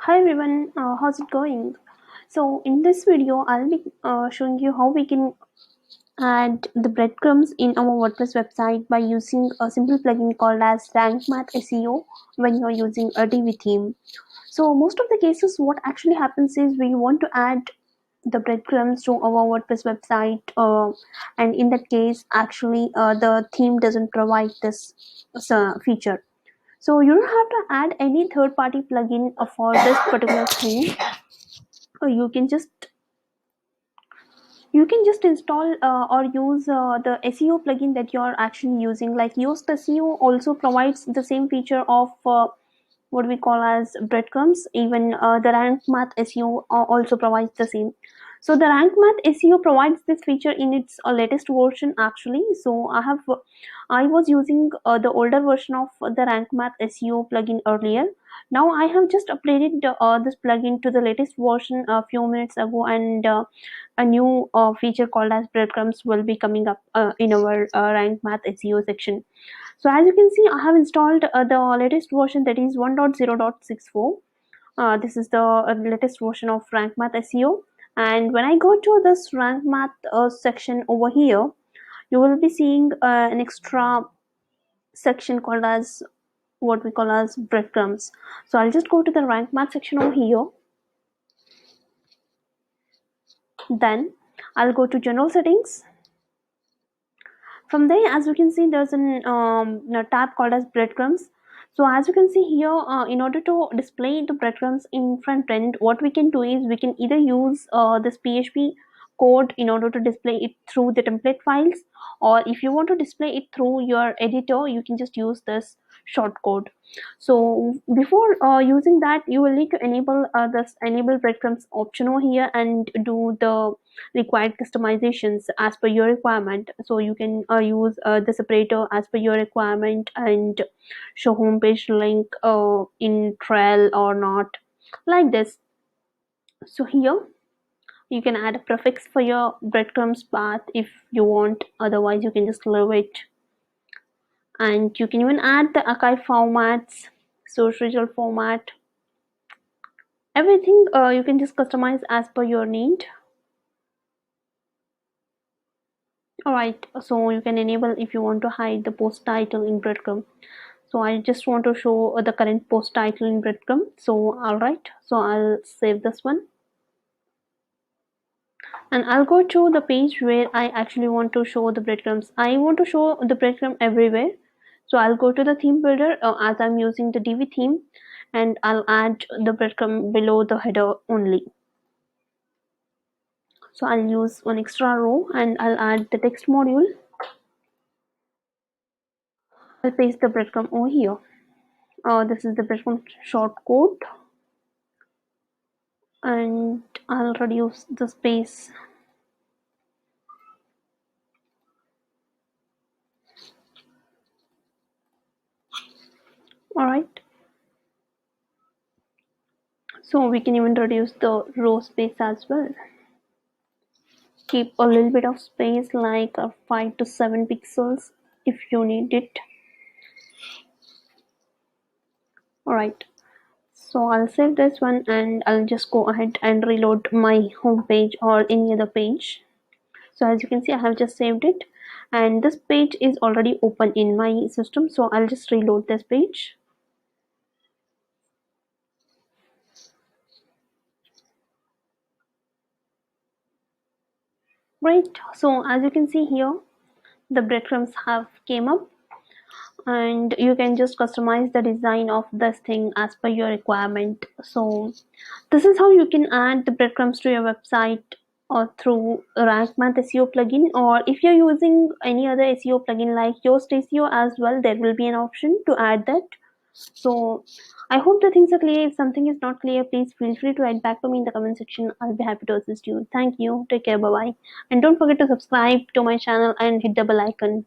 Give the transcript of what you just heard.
Hi everyone, how's it going? So in this video, I'll be showing you how we can add the breadcrumbs in our WordPress website by using a simple plugin called as Rank Math SEO when you're using a Divi theme. So most of the cases, what actually happens is we want to add the breadcrumbs to our WordPress website, and in that case, actually, the theme doesn't provide this feature. So you don't have to add any third-party plugin for this particular thing. You can just install or use the SEO plugin that you're actually using. Like Yoast SEO also provides the same feature of what we call as breadcrumbs. Even the Rank Math SEO also provides the same. So the Rank Math SEO provides this feature in its latest version actually. So I was using the older version of the Rank Math SEO plugin earlier. Now I have just updated this plugin to the latest version a few minutes ago, and a new feature called as breadcrumbs will be coming up in our Rank Math SEO section. So as you can see, I have installed the latest version, that is 1.0.64. This is the latest version of Rank Math SEO. And when I go to this Rank Math section over here, you will be seeing an extra section called as what we call as breadcrumbs. So I'll just go to the Rank Math section over here. Then I'll go to General Settings. From there, as you can see, there's a tab called as breadcrumbs. So as you can see here, in order to display the breadcrumbs in front end, what we can do is we can either use this PHP code in order to display it through the template files, or if you want to display it through your editor, you can just use this shortcode. So before using that, you will need to enable this enable breadcrumbs option over here and do the required customizations as per your requirement. So you can use the separator as per your requirement and show homepage link in trail or not, like this. So here you can add a prefix for your breadcrumbs path if you want, otherwise you can just leave it. And you can even add the archive formats, source result format, everything you can just customize as per your need. Alright, so you can enable if you want to hide the post title in breadcrumb. So I just want to show the current post title in breadcrumb. So alright, so I'll save this one and I'll go to the page where I actually want to show the breadcrumbs. I want to show the breadcrumb everywhere. So I'll go to the theme builder as I'm using the Divi theme, and I'll add the breadcrumb below the header only. So I'll use one extra row and I'll add the text module. I'll paste the breadcrumb over here. This is the breadcrumb shortcode, and I'll reduce the space. Alright, so we can even reduce the row space as well. Keep a little bit of space, like 5 to 7 pixels if you need it. Alright, so I'll save this one and I'll just go ahead and reload my home page or any other page. So as you can see, I have just saved it and this page is already open in my system, so I'll just reload this page. Right, so as you can see here, the breadcrumbs have came up, and you can just customize the design of this thing as per your requirement. So this is how you can add the breadcrumbs to your website or through Rank Math SEO plugin, or if you're using any other SEO plugin like Yoast SEO as well, there will be an option to add that. So I hope the things are clear. If something is not clear, please feel free to write back to me in the comment section. I'll be happy to assist you. Thank you. Take care. Bye bye. And don't forget to subscribe to my channel and hit the bell icon.